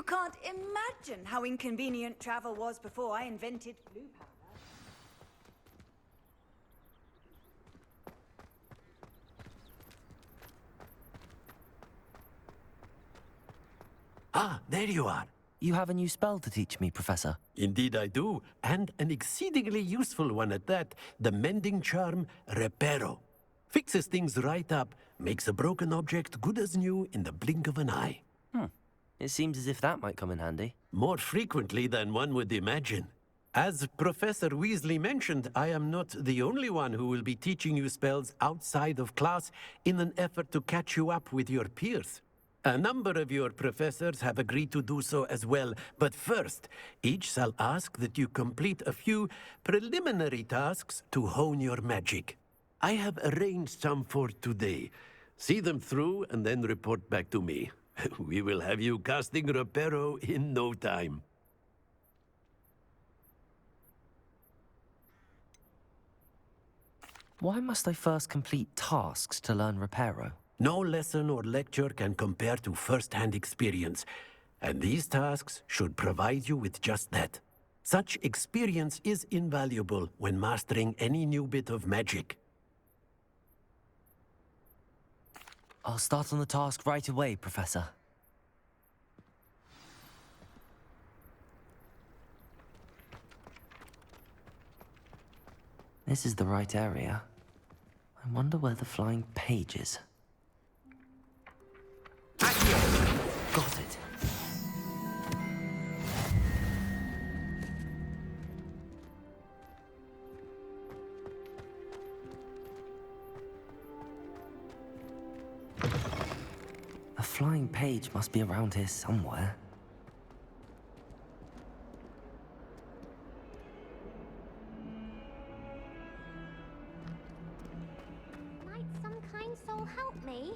can't imagine how inconvenient travel was before I invented blue powder. Ah, there you are. You have a new spell to teach me, Professor. Indeed I do, and an exceedingly useful one at that. The mending charm, Reparo. Fixes things right up, makes a broken object good as new in the blink of an eye. It seems as if that might come in handy. More frequently than one would imagine. As Professor Weasley mentioned, I am not the only one who will be teaching you spells outside of class in an effort to catch you up with your peers. A number of your professors have agreed to do so as well, but first, each shall ask that you complete a few preliminary tasks to hone your magic. I have arranged some for today. See them through and then report back to me. We will have you casting Reparo in no time. Why must I first complete tasks to learn Reparo? No lesson or lecture can compare to first-hand experience, and these tasks should provide you with just that. Such experience is invaluable when mastering any new bit of magic. I'll start on the task right away, Professor. This is the right area. I wonder where the flying page is. Got it. A flying page must be around here somewhere. Might some kind soul help me?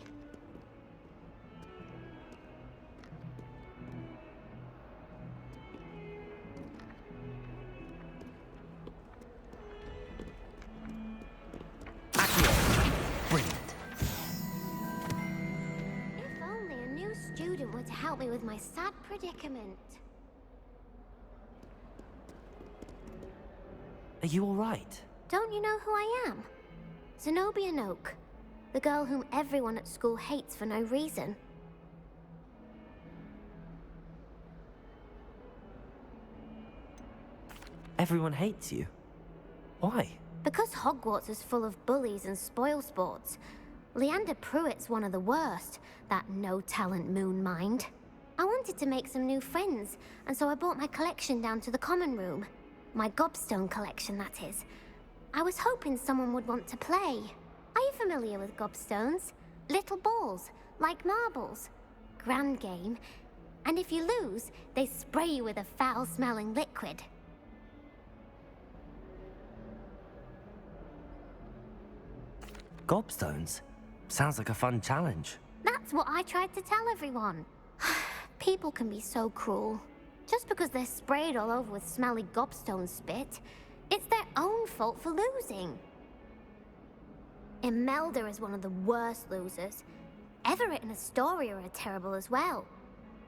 Brilliant. If only a new student were to help me with my sad predicament. Are you all right? Don't you know who I am? Zenobia Noak, the girl whom everyone at school hates for no reason. Everyone hates you. Why? Because Hogwarts is full of bullies and spoilsports. Leander Pruitt's one of the worst, that no-talent moon mind. I wanted to make some new friends, and so I brought my collection down to the common room. My gobstone collection, that is. I was hoping someone would want to play. Are you familiar with gobstones? Little balls, like marbles. Grand game. And if you lose, they spray you with a foul-smelling liquid. Gobstones? Sounds like a fun challenge. That's what I tried to tell everyone. People can be so cruel. Just because they're sprayed all over with smelly gobstone spit, it's their own fault for losing. Imelda is one of the worst losers. Everett and Astoria are terrible as well.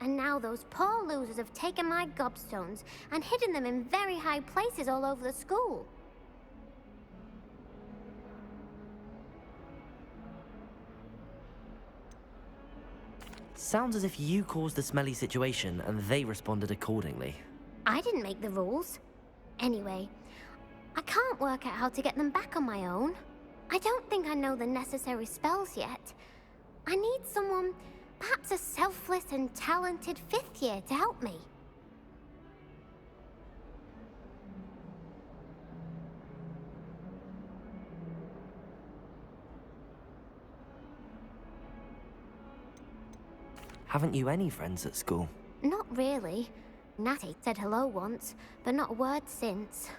And now those poor losers have taken my gobstones and hidden them in very high places all over the school. Sounds as if you caused the smelly situation and they responded accordingly. I didn't make the rules. Anyway, I can't work out how to get them back on my own. I don't think I know the necessary spells yet. I need someone, perhaps a selfless and talented fifth year to help me. Haven't you any friends at school? Not really. Natty said hello once, but not a word since.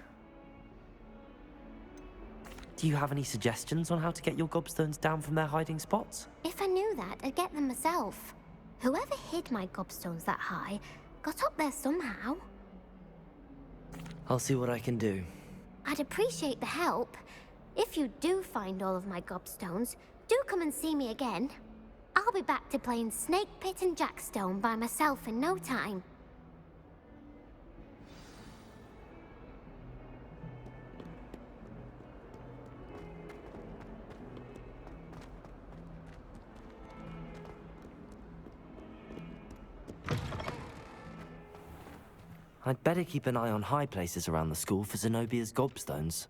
Do you have any suggestions on how to get your gobstones down from their hiding spots? If I knew that, I'd get them myself. Whoever hid my gobstones that high got up there somehow. I'll see what I can do. I'd appreciate the help. If you do find all of my gobstones, do come and see me again. I'll be back to playing Snake Pit and Jackstone by myself in no time. I'd better keep an eye on high places around the school for Zenobia's gobstones.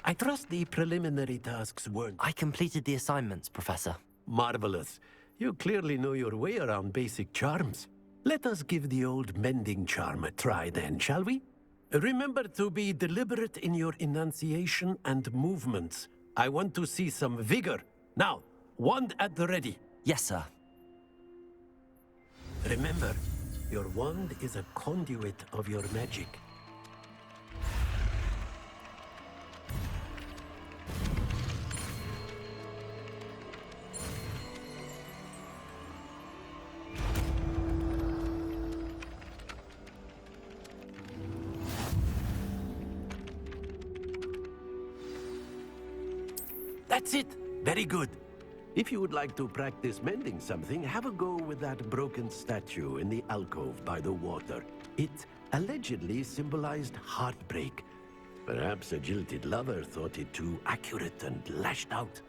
I trust the preliminary tasks weren't... I completed the assignments, Professor. Marvelous. You clearly know your way around basic charms. Let us give the old mending charm a try then, shall we? Remember to be deliberate in your enunciation and movements. I want to see some vigor. Now, wand at the ready. Yes, sir. Remember, your wand is a conduit of your magic. That's it! Very good. If you would like to practice mending something, have a go with that broken statue in the alcove by the water. It allegedly symbolized heartbreak. Perhaps a jilted lover thought it too accurate and lashed out.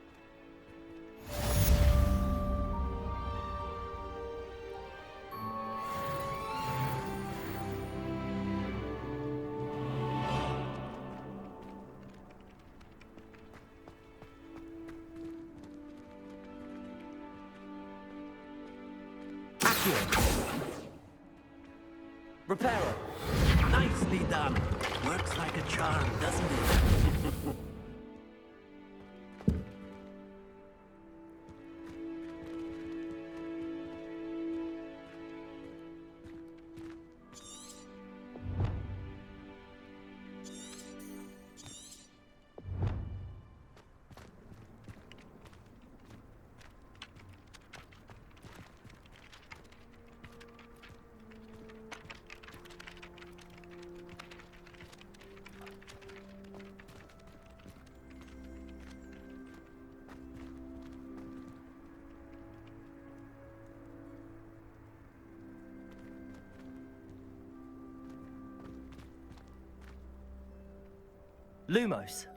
Repairer! Nicely done. Works like a charm, doesn't it? Lumos.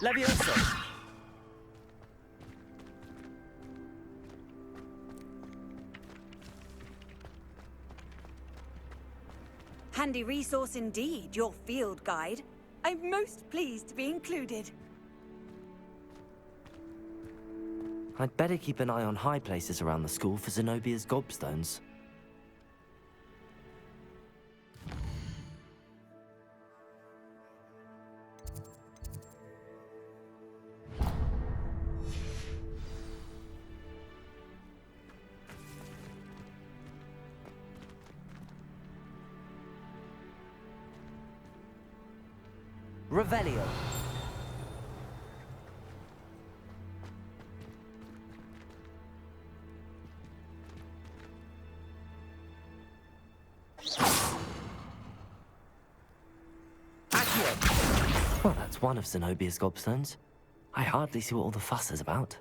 Levioso. Handy resource indeed, your field guide. I'm most pleased to be included. I'd better keep an eye on high places around the school for Zenobia's gobstones. Revelio. Well, that's one of Zenobia's gobstones. I hardly see what all the fuss is about.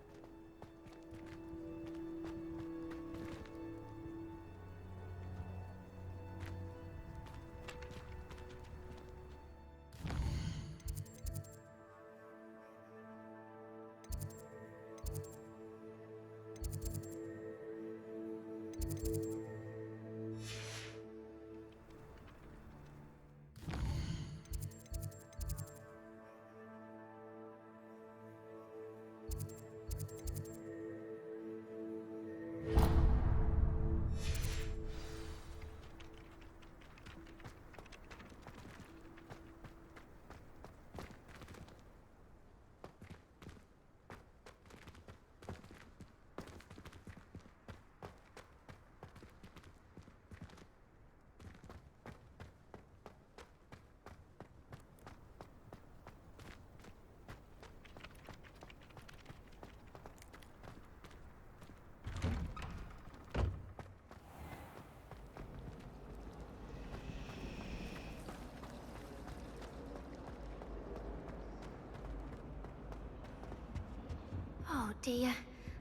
dear.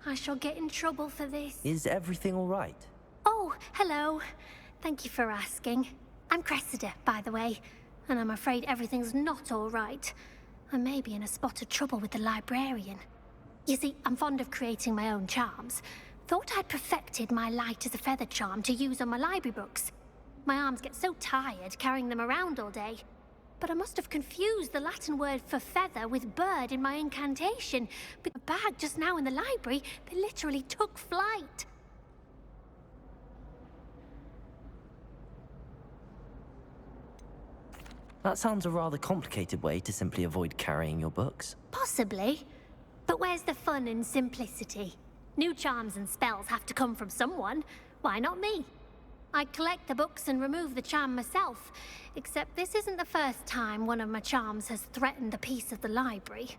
I shall get in trouble for this. Is everything all right? Oh, hello. Thank you for asking. I'm Cressida, by the way, and I'm afraid everything's not all right. I may be in a spot of trouble with the librarian. You see, I'm fond of creating my own charms. Thought I'd perfected my light as a feather charm to use on my library books. My arms get so tired carrying them around all day. But I must have confused the Latin word for feather with bird in my incantation. But the bag just now in the library, they literally took flight. That sounds a rather complicated way to simply avoid carrying your books. Possibly. But where's the fun in simplicity? New charms and spells have to come from someone. Why not me? I collect the books and remove the charm myself. Except this isn't the first time one of my charms has threatened the peace of the library.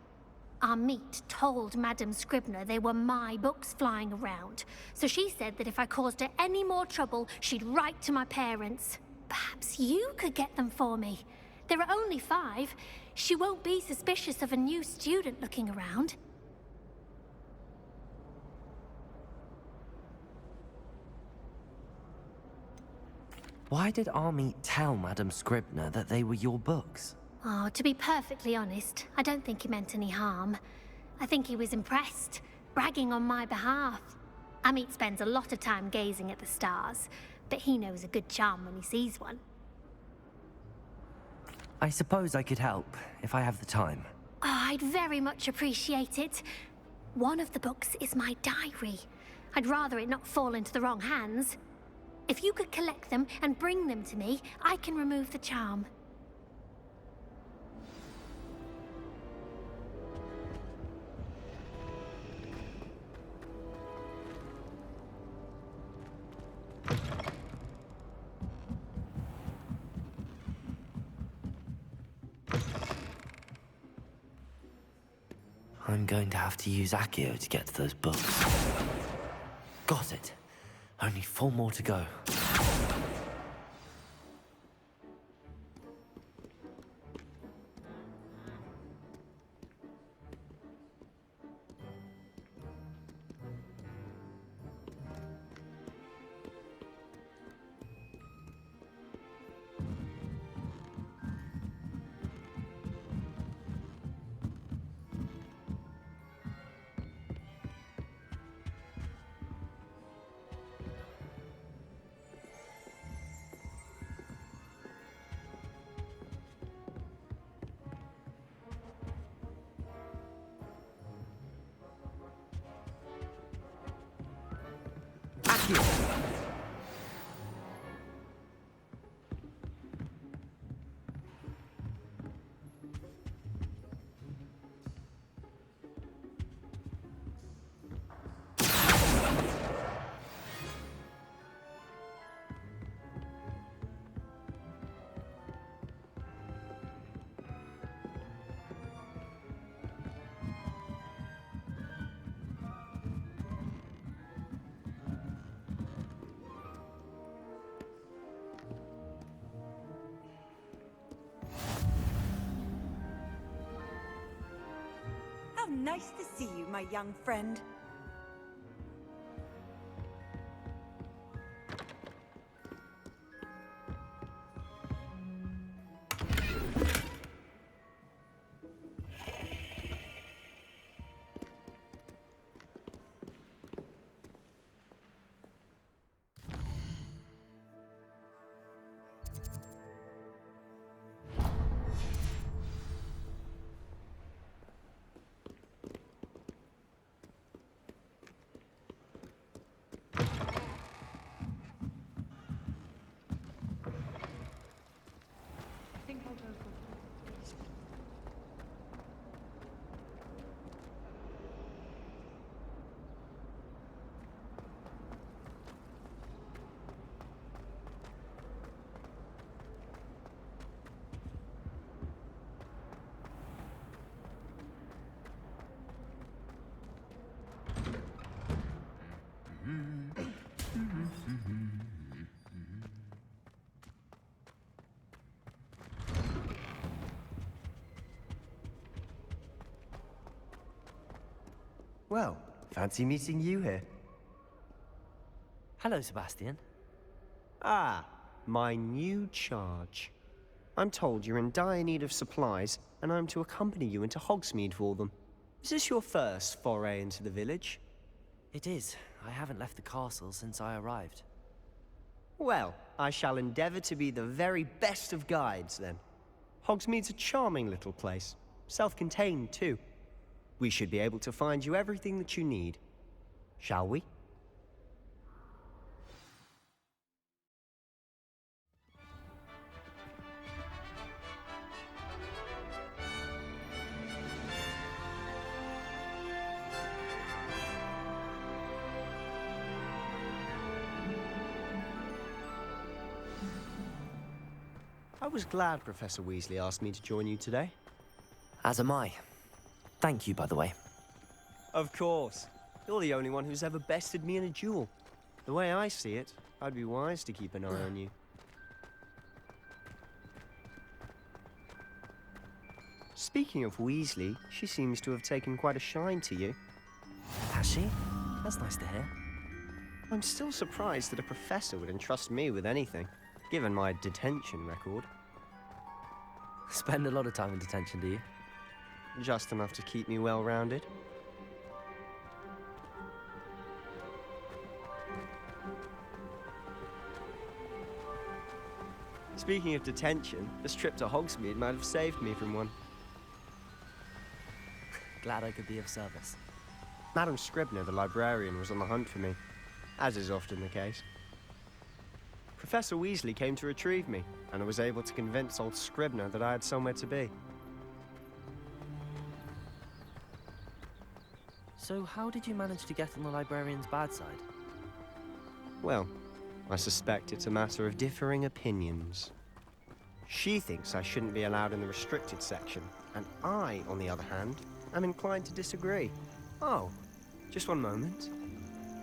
Our meet told Madame Scribner they were my books flying around. So she said that if I caused her any more trouble, she'd write to my parents. Perhaps you could get them for me. There are only 5. She won't be suspicious of a new student looking around. Why did Army tell Madame Scribner that they were your books? Oh, to be perfectly honest, I don't think he meant any harm. I think he was impressed, bragging on my behalf. Amit spends a lot of time gazing at the stars, but he knows a good charm when he sees one. I suppose I could help, if I have the time. Oh, I'd very much appreciate it. One of the books is my diary. I'd rather it not fall into the wrong hands. If you could collect them and bring them to me, I can remove the charm. I'm going to have to use Accio to get to those books. Got it. Only 4 more to go. How nice to see you, my young friend. Well, Fancy meeting you here. Hello, Sebastian. Ah, my new charge. I'm told you're in dire need of supplies, and I'm to accompany you into Hogsmeade for them. Is this your first foray into the village? It is. I haven't left the castle since I arrived. Well, I shall endeavor to be the very best of guides, then. Hogsmeade's a charming little place. Self-contained, too. We should be able to find you everything that you need. Shall we? I was glad Professor Weasley asked me to join you today. As am I. Thank you, by the way. Of course. You're the only one who's ever bested me in a duel. The way I see it, I'd be wise to keep an eye on you. Speaking of Weasley, she seems to have taken quite a shine to you. Has she? That's nice to hear. I'm still surprised that a professor would entrust me with anything, given my detention record. Spend a lot of time in detention, do you? Just enough to keep me well-rounded. Speaking of detention, this trip to Hogsmeade might have saved me from one. Glad I could be of service. Madam Scribner, the librarian, was on the hunt for me, as is often the case. Professor Weasley came to retrieve me, and I was able to convince old Scribner that I had somewhere to be. So how did you manage to get on the librarian's bad side? Well, I suspect it's a matter of differing opinions. She thinks I shouldn't be allowed in the restricted section, and I, on the other hand, am inclined to disagree. Oh, just one moment.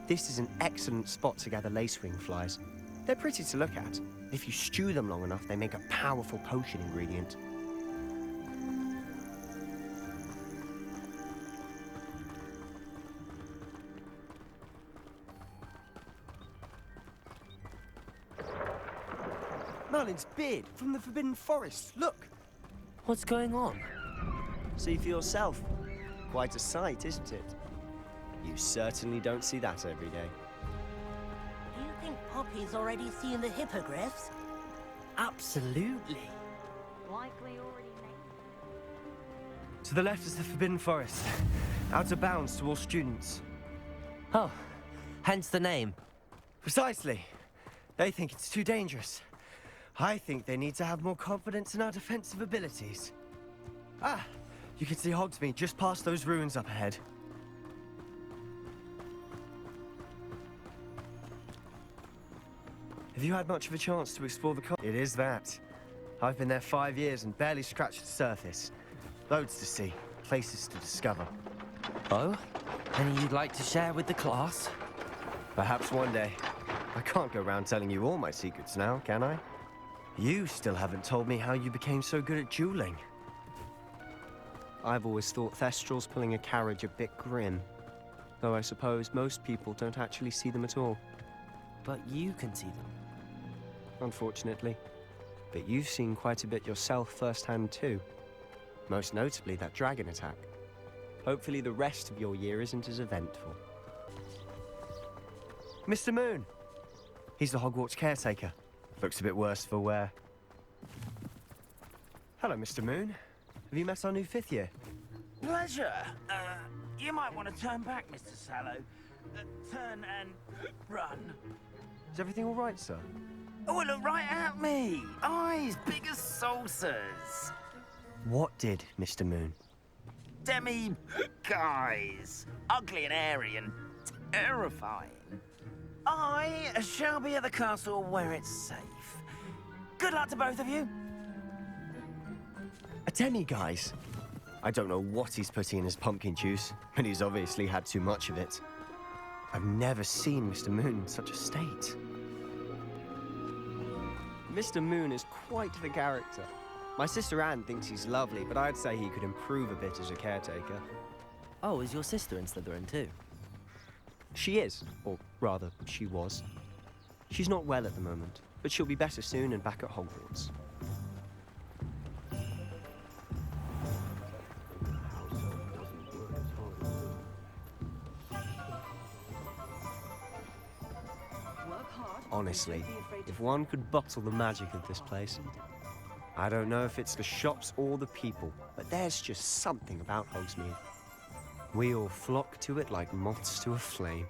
This is an excellent spot to gather lacewing flies. They're pretty to look at. If you stew them long enough, they make a powerful potion ingredient. Merlin's beard from the Forbidden Forest. Look! What's going on? See for yourself. Quite a sight, isn't it? You certainly don't see that every day. Do you think Poppy's already seen the hippogriffs? Absolutely. Likely already made. To the left is the Forbidden Forest. Out of bounds to all students. Oh, hence the name. Precisely. They think it's too dangerous. I think they need to have more confidence in our defensive abilities. Ah, you can see Hogsmeade just past those ruins up ahead. Have you had much of a chance to explore the It is that. I've been there 5 years and barely scratched the surface. Loads to see, places to discover. Oh? Any you'd like to share with the class? Perhaps one day. I can't go around telling you all my secrets now, can I? You still haven't told me how you became so good at dueling. I've always thought Thestrals pulling a carriage a bit grim. Though I suppose most people don't actually see them at all. But you can see them. Unfortunately. But you've seen quite a bit yourself firsthand too. Most notably that dragon attack. Hopefully the rest of your year isn't as eventful. Mr. Moon! He's the Hogwarts caretaker. Looks a bit worse for wear. Hello, Mr. Moon. Have you met our new 5th year? Pleasure. You might want to turn back, Mr. Sallow. Turn and run. Is everything all right, sir? Oh, look right at me. Eyes big as saucers. What did, Mr. Moon? Guys. Ugly and airy and terrifying. I shall be at the castle where it's safe. Good luck to both of you. A demi-guise? I don't know what he's putting in his pumpkin juice, but he's obviously had too much of it. I've never seen Mr. Moon in such a state. Mr. Moon is quite the character. My sister Anne thinks he's lovely, but I'd say he could improve a bit as a caretaker. Oh, is your sister in Slytherin too? She is, or rather, she was. She's not well at the moment, but she'll be better soon and back at Hogwarts. Honestly, if one could bottle the magic of this place. I don't know if it's the shops or the people, but there's just something about Hogsmeade. We all flock to it like moths to a flame.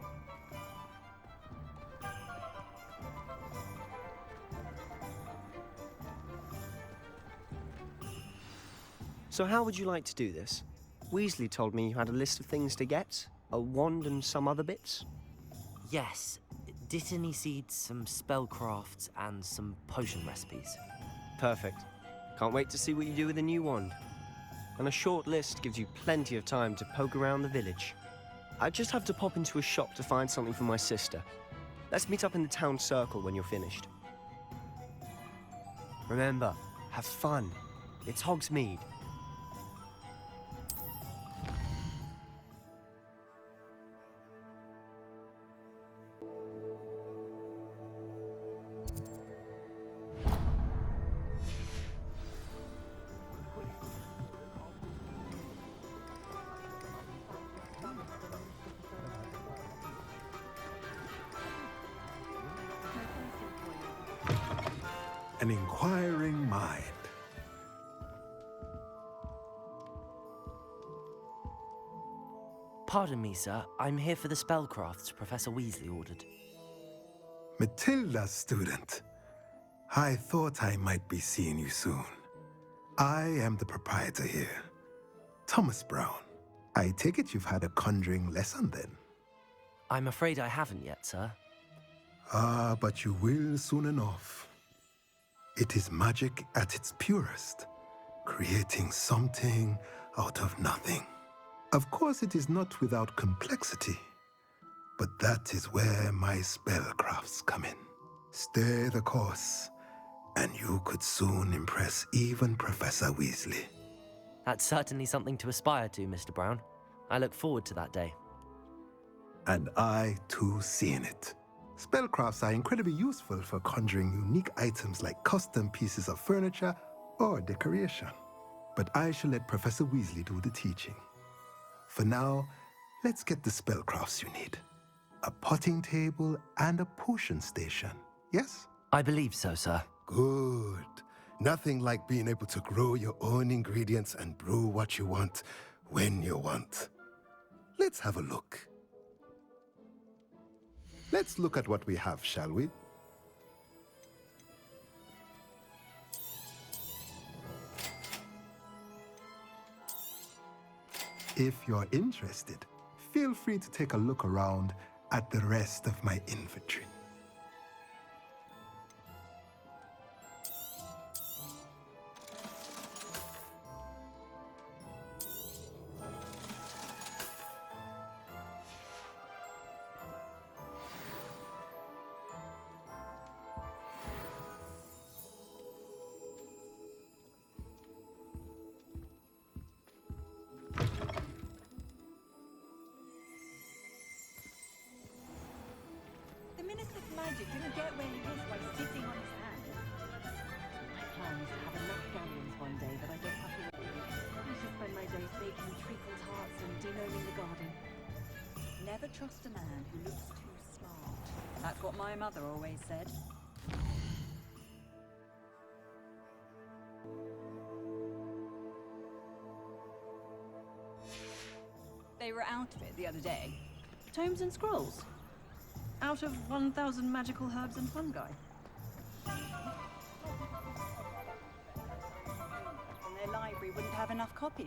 So how would you like to do this? Weasley told me you had a list of things to get, a wand and some other bits. Yes, Dittany seeds, some spellcrafts, and some potion recipes. Perfect. Can't wait to see what you do with the new wand. And a short list gives you plenty of time to poke around the village. I just have to pop into a shop to find something for my sister. Let's meet up in the town circle when you're finished. Remember, have fun. It's Hogsmeade. An inquiring mind. Pardon me, sir. I'm here for the spellcrafts Professor Weasley ordered. Matilda's student. I thought I might be seeing you soon. I am the proprietor here, Thomas Brown. I take it you've had a conjuring lesson then? I'm afraid I haven't yet, sir. Ah, but you will soon enough. It is magic at its purest, creating something out of nothing. Of course, it is not without complexity, but that is where my spellcrafts come in. Stay the course, and you could soon impress even Professor Weasley. That's certainly something to aspire to, Mr. Brown. I look forward to that day. And I, too, seeing it. Spellcrafts are incredibly useful for conjuring unique items like custom pieces of furniture or decoration. But I shall let Professor Weasley do the teaching. For now, let's get the spellcrafts you need. A potting table and a potion station, yes? I believe so, sir. Good. Nothing like being able to grow your own ingredients and brew what you want when you want. Let's have a look. Let's look at what we have, shall we? If you're interested, feel free to take a look around at the rest of my inventory. The Minister of Magic didn't get where he is by sitting on his hand. My plan is to have enough galleons one day that I don't have to worry. I should spend my days making trickled hearts and denoming the garden. Never trust a man who looks too smart. That's what my mother always said. They were out of it the other day. Tomes and scrolls. Out of 1,000 magical herbs and fungi. And their library wouldn't have enough copies.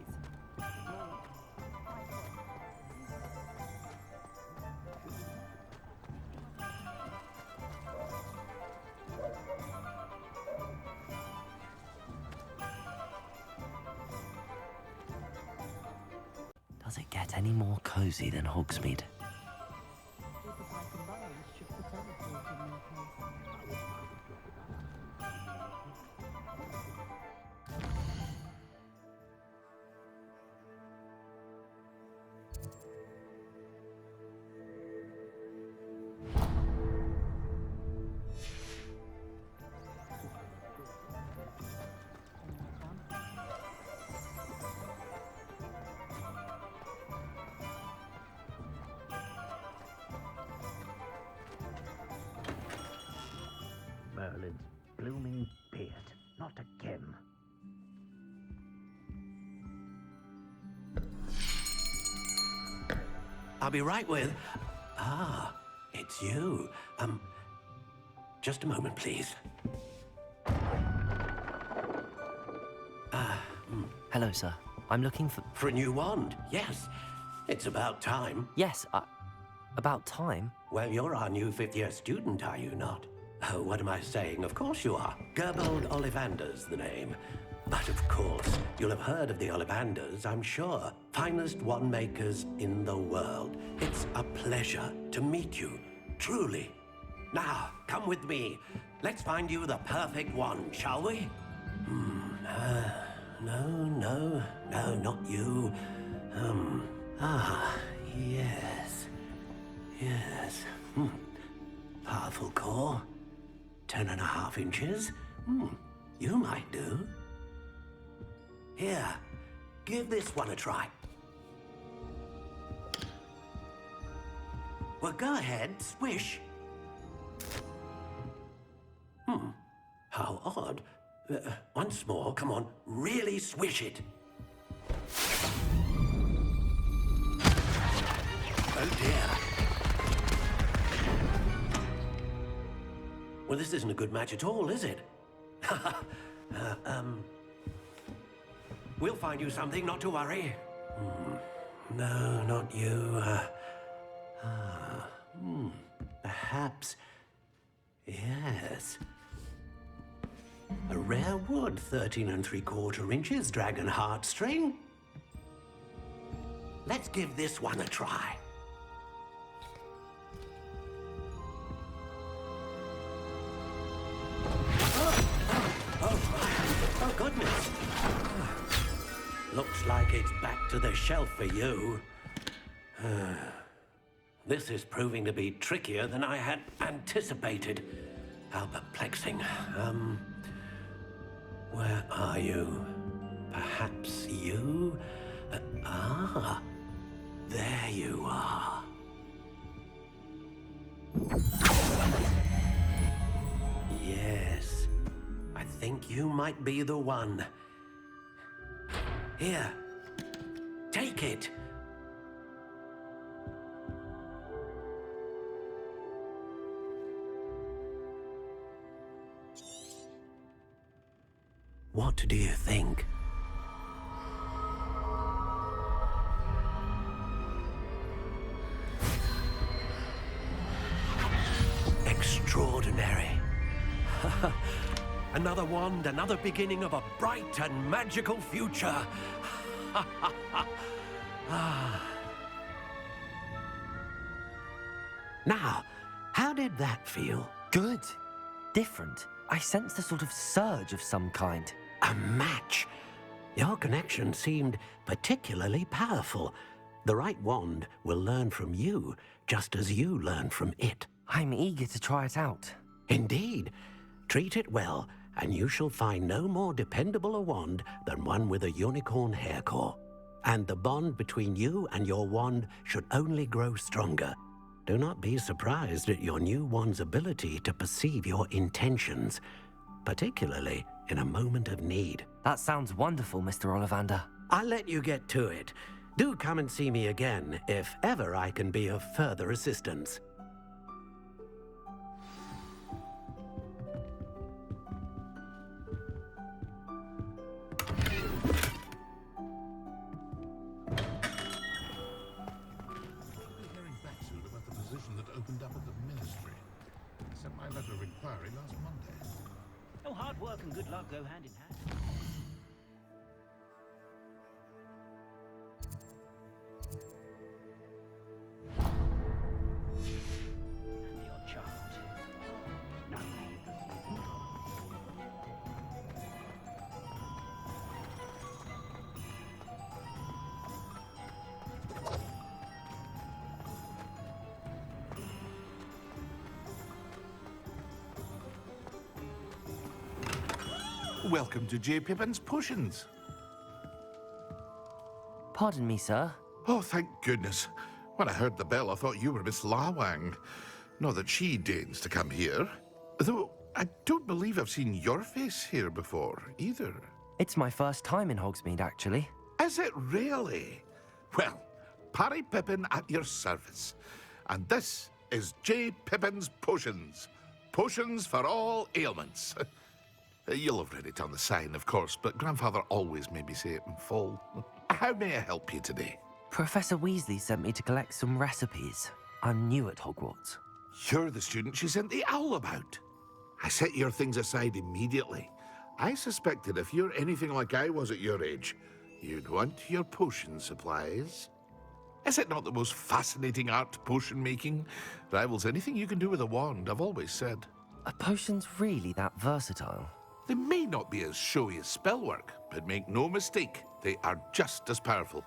Does it get any more cozy than Hogsmeade? I'll be right with... Ah, it's you. Just a moment, please. Hello, sir. I'm looking for... For a new wand, yes. It's about time. Yes, about time. Well, you're our new fifth-year student, are you not? Oh, what am I saying? Of course you are. Gerbold Ollivander's the name. But of course, you'll have heard of the Ollivanders, I'm sure. Finest wand makers in the world. It's a pleasure to meet you, truly. Now, come with me. Let's find you the perfect wand, shall we? No, not you. Yes. Yes. Powerful core. 10.5 inches. You might do. Here, give this one a try. Well, go ahead, swish. How odd. Once more, come on, really swish it. Oh dear. Well, this isn't a good match at all, is it? We'll find you something, not to worry. No, not you. Perhaps... Yes. A rare wood, 13 3/4 inches, dragon heartstring. Let's give this one a try. Oh, goodness. Looks like it's back to the shelf for you. This is proving to be trickier than I had anticipated. How perplexing. Where are you? Perhaps you? There you are. Yes, I think you might be the one. Here, take it. What do you think? Extraordinary. Another wand, another beginning of a bright and magical future. Now, how did that feel? Good. Different. I sensed a sort of surge of some kind. A match. Your connection seemed particularly powerful. The right wand will learn from you, just as you learn from it. I'm eager to try it out. Indeed. Treat it well, and you shall find no more dependable a wand than one with a unicorn hair core. And the bond between you and your wand should only grow stronger. Do not be surprised at your new wand's ability to perceive your intentions, particularly in a moment of need. That sounds wonderful, Mr. Ollivander. I'll let you get to it. Do come and see me again if ever I can be of further assistance. Hearing back soon about the position that opened up at the ministry. I sent my letter of inquiry last Monday. Oh, hard work and good luck go hand in hand. And your child. Nothing. Welcome to J. Pippin's Potions. Pardon me, sir. Oh, thank goodness. When I heard the bell, I thought you were Miss Lawang. Not that she deigns to come here. Though I don't believe I've seen your face here before, either. It's my first time in Hogsmeade, actually. Is it really? Well, Parry Pippin at your service. And this is J. Pippin's Potions. Potions for all ailments. You'll have read it on the sign, of course, but Grandfather always made me say it in full. How may I help you today? Professor Weasley sent me to collect some recipes. I'm new at Hogwarts. You're the student she sent the owl about. I set your things aside immediately. I suspected if you're anything like I was at your age, you'd want your potion supplies. Is it not the most fascinating art, potion making? Rivals anything you can do with a wand, I've always said. Are potions really that versatile? They may not be as showy as spellwork, but make no mistake, they are just as powerful.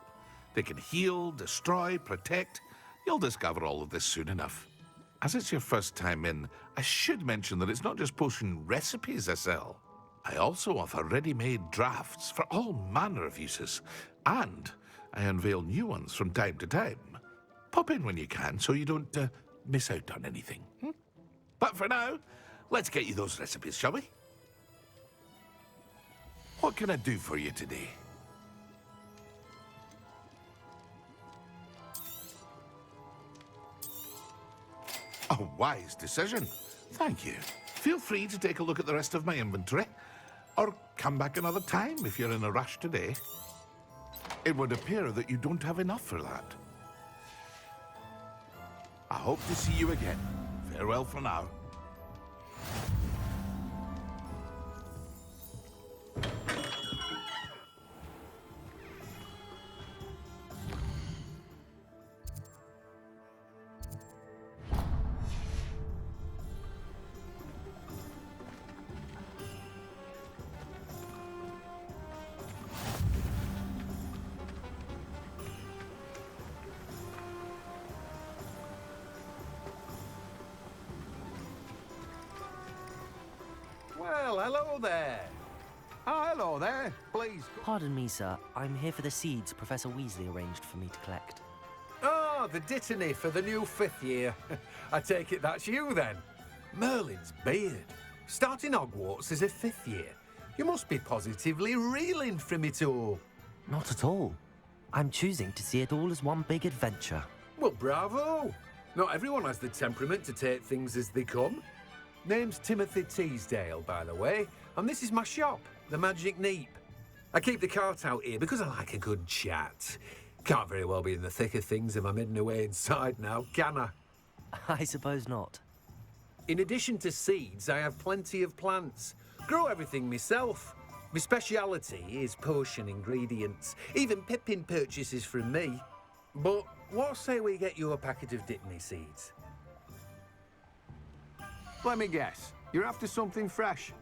They can heal, destroy, protect. You'll discover all of this soon enough. As it's your first time in, I should mention that it's not just potion recipes I sell. I also offer ready-made drafts for all manner of uses, and I unveil new ones from time to time. Pop in when you can so you don't miss out on anything. But for now, let's get you those recipes, shall we? What can I do for you today? A wise decision. Thank you. Feel free to take a look at the rest of my inventory, or come back another time if you're in a rush today. It would appear that you don't have enough for that. I hope to see you again. Farewell for now. Well, hello there. Oh, hello there. Please. Pardon me, sir. I'm here for the seeds Professor Weasley arranged for me to collect. Oh, the dittany for the new 5th year. I take it that's you then. Merlin's beard. Starting Hogwarts as a 5th year. You must be positively reeling from it all. Not at all. I'm choosing to see it all as one big adventure. Well, bravo. Not everyone has the temperament to take things as they come. Name's Timothy Teasdale, by the way, and this is my shop, the Magic Neep. I keep the cart out here because I like a good chat. Can't very well be in the thick of things if I'm hidden away inside now, can I? I suppose not. In addition to seeds, I have plenty of plants. Grow everything myself. My speciality is potion ingredients. Even Pippin purchases from me. But what say we get you a packet of Dittany seeds? Let me guess. You're after something fresh.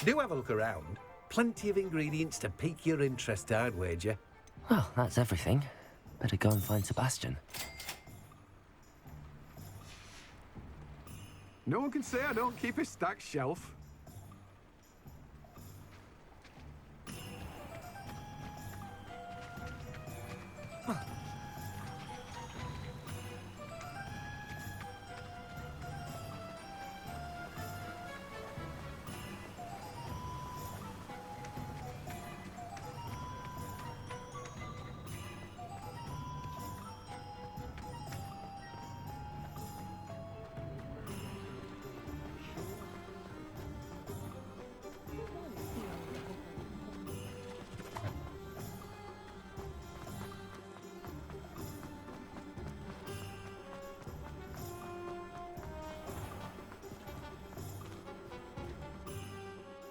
Do have a look around. Plenty of ingredients to pique your interest, I'd wager. Well, that's everything. Better go and find Sebastian. No one can say I don't keep a stacked shelf.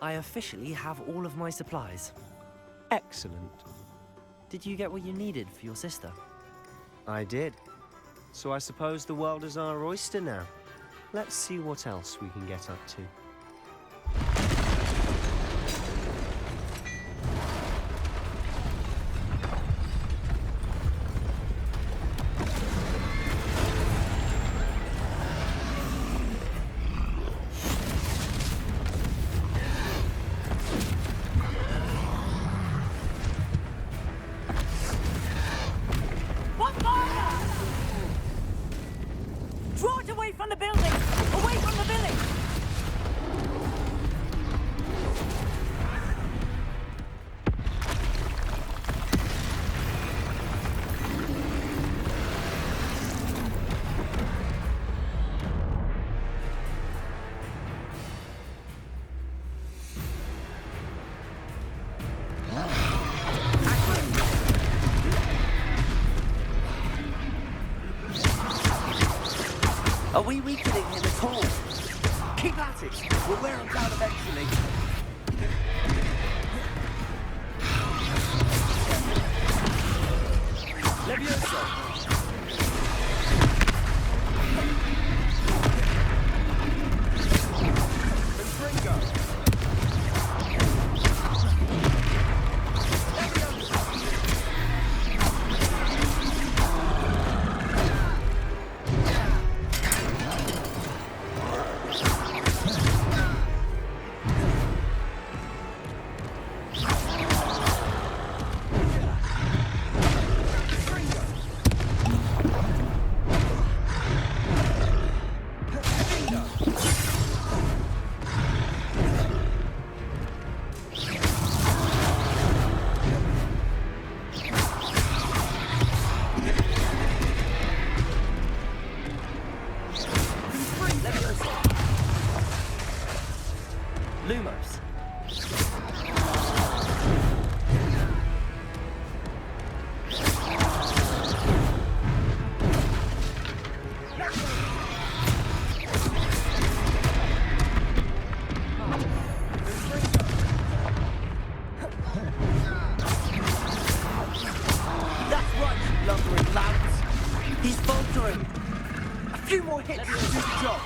I officially have all of my supplies. Excellent. Did you get what you needed for your sister? I did. So I suppose the world is our oyster now. Let's see what else we can get up to. Draw it away from the building! Away from the village! we weakening him at all? Keep at it. We'll wear him down eventually. Levioso. Lumos. That's right, you lumbering lamps. He's faltering. A few more hits to do the job.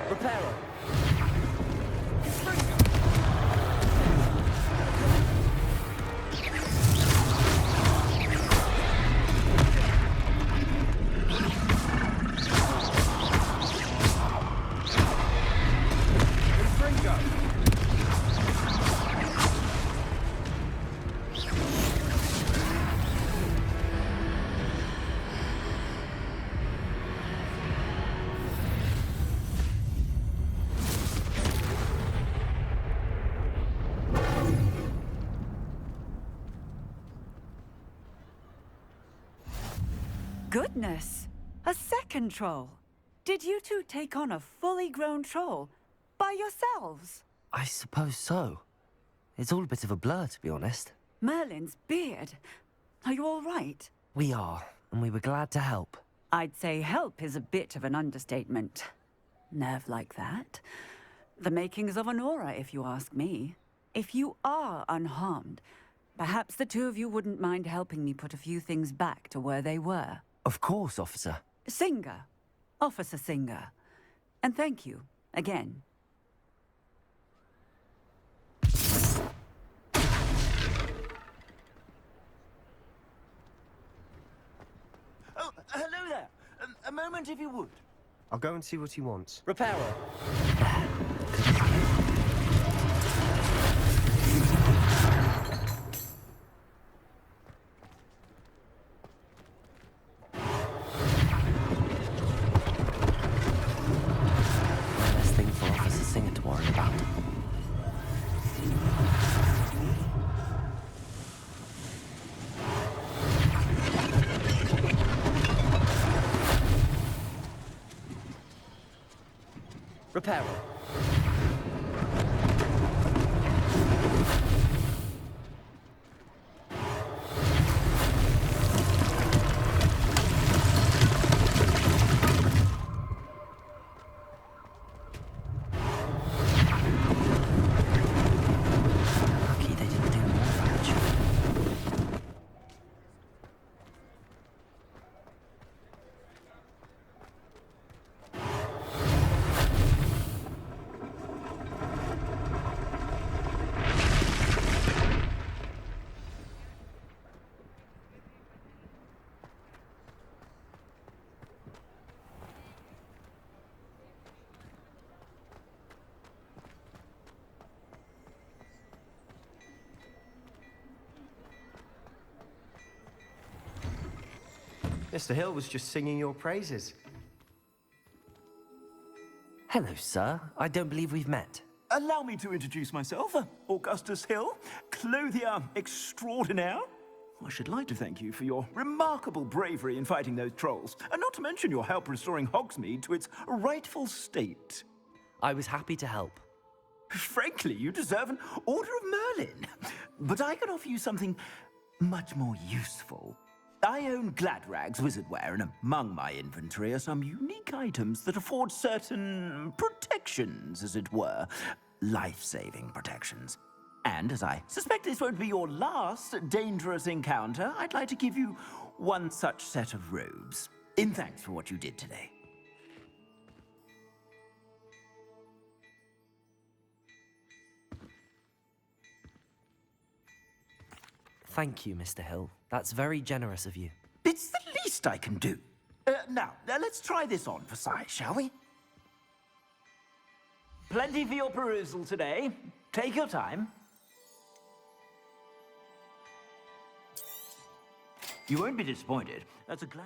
Reparo. Goodness! A second troll! Did you two take on a fully grown troll by yourselves? I suppose so. It's all a bit of a blur, to be honest. Merlin's beard. Are you all right? We are, and we were glad to help. I'd say help is a bit of an understatement. Nerve like that. The makings of an aura, if you ask me. If you are unharmed, perhaps the two of you wouldn't mind helping me put a few things back to where they were. Of course, officer. Singer. Officer Singer. And thank you, again. Oh, hello there. A moment if you would. I'll go and see what he wants. Reparo. Less thing for Officer Singer to worry about. Reparo. Lucky they didn't do more damage. Mr. Hill was just singing your praises. Hello, sir. I don't believe we've met. Allow me to introduce myself, Augustus Hill, clothier extraordinaire. I should like to thank you for your remarkable bravery in fighting those trolls, and not to mention your help restoring Hogsmeade to its rightful state. I was happy to help. Frankly, you deserve an Order of Merlin. But I can offer you something much more useful. I own Gladrag's wizardware, and among my inventory are some unique items that afford certain protections, as it were. Life-saving protections. And as I suspect this won't be your last dangerous encounter, I'd like to give you one such set of robes, in thanks for what you did today. Thank you, Mr. Hill. That's very generous of you. It's the least I can do. Now, let's try this on for size, shall we? Plenty for your perusal today. Take your time. You won't be disappointed. That's a glad...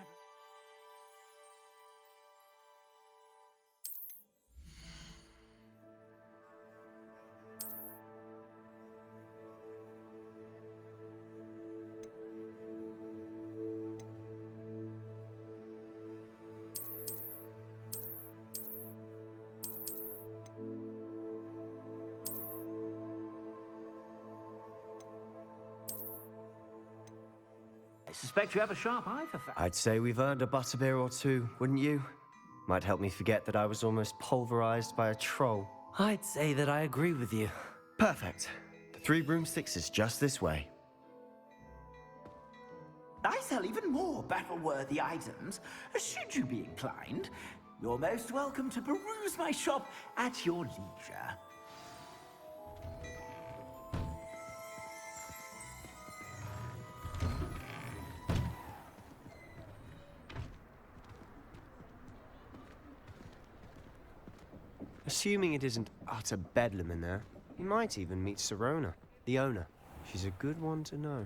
I suspect you have a sharp eye for facts. I'd say we've earned a butterbeer or two, wouldn't you? Might help me forget that I was almost pulverized by a troll. I'd say that I agree with you. Perfect. The 3 broomsticks is just this way. I sell even more battle-worthy items. Should you be inclined, you're most welcome to peruse my shop at your leisure. Assuming it isn't utter bedlam in there, you might even meet Sirona, the owner. She's a good one to know.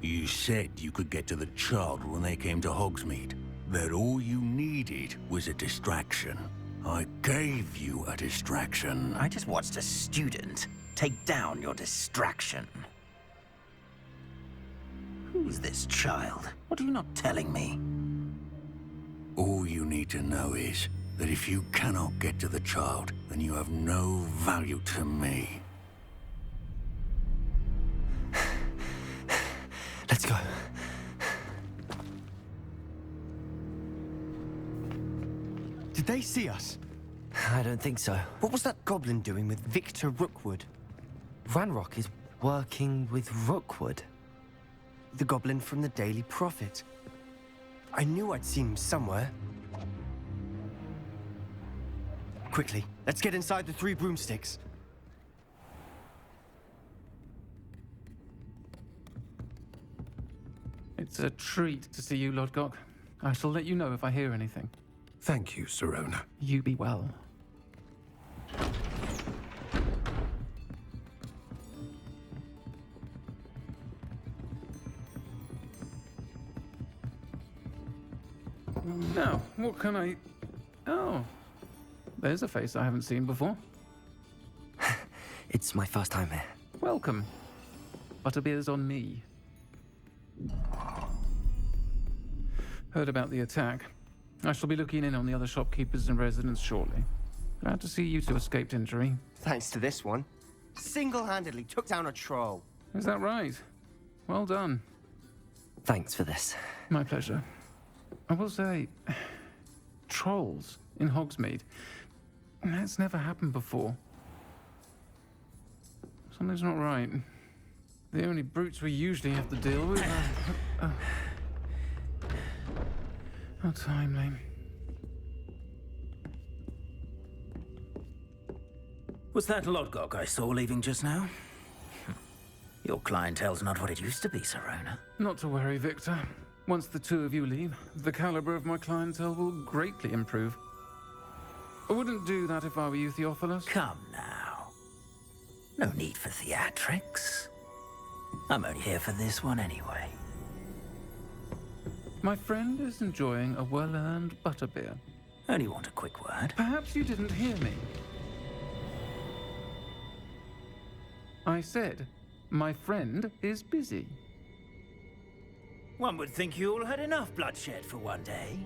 You said you could get to the child when they came to Hogsmeade. That all you needed was a distraction. I gave you a distraction. I just watched a student take down your distraction. Who's this child? What are you not telling me? All you need to know is that if you cannot get to the child, then you have no value to me. Let's go. Did they see us? I don't think so. What was that goblin doing with Victor Rookwood? Ranrock is working with Rookwood. The goblin from the Daily Prophet. I knew I'd seen him somewhere. Quickly, let's get inside the 3 broomsticks. It's a treat to see you, Lodgok. I shall let you know if I hear anything. Thank you, Sirona. You be well. Now, what can I... Oh, there's a face I haven't seen before. It's my first time here. Welcome. Butterbeer's on me. Heard about the attack. I shall be looking in on the other shopkeepers and residents shortly. Glad to see you two escaped injury. Thanks to this one. Single-handedly took down a troll. Is that right? Well done. Thanks for this. My pleasure. I will say, trolls in Hogsmeade. That's never happened before. Something's not right. The only brutes we usually have to deal with are... How timely. Was that Lodgok I saw leaving just now? Your clientele's not what it used to be, Sirona. Not to worry, Victor. Once the 2 of you leave, the caliber of my clientele will greatly improve. I wouldn't do that if I were you, Theophilus. Come now. No need for theatrics. I'm only here for this one anyway. My friend is enjoying a well-earned butterbeer. Only want a quick word. Perhaps you didn't hear me. I said, my friend is busy. One would think you all had enough bloodshed for one day.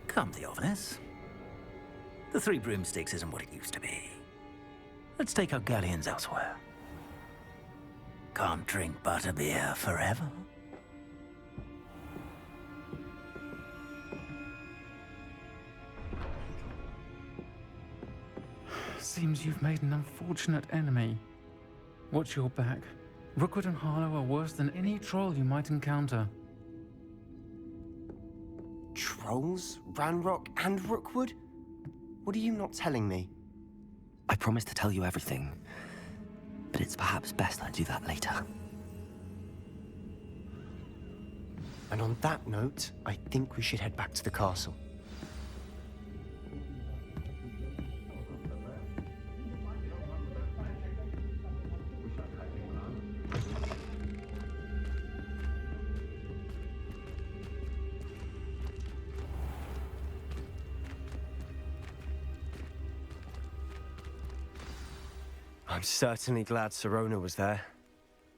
Come, Theophilus. The Three Broomsticks isn't what it used to be. Let's take our galleons elsewhere. Can't drink butterbeer forever. Seems you've made an unfortunate enemy. Watch your back. Rookwood and Harlow are worse than any troll you might encounter. Trolls? Ranrock and Rookwood? What are you not telling me? I promised to tell you everything, but it's perhaps best I do that later. And on that note, I think we should head back to the castle. I'm certainly glad Sirona was there.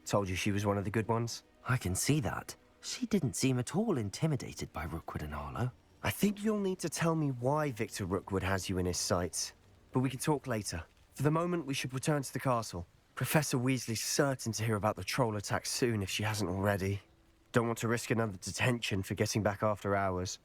Told you she was one of the good ones. I can see that. She didn't seem at all intimidated by Rookwood and Harlow. I think you'll need to tell me why Victor Rookwood has you in his sights. But we can talk later. For the moment, we should return to the castle. Professor Weasley's certain to hear about the troll attack soon if she hasn't already. Don't want to risk another detention for getting back after hours.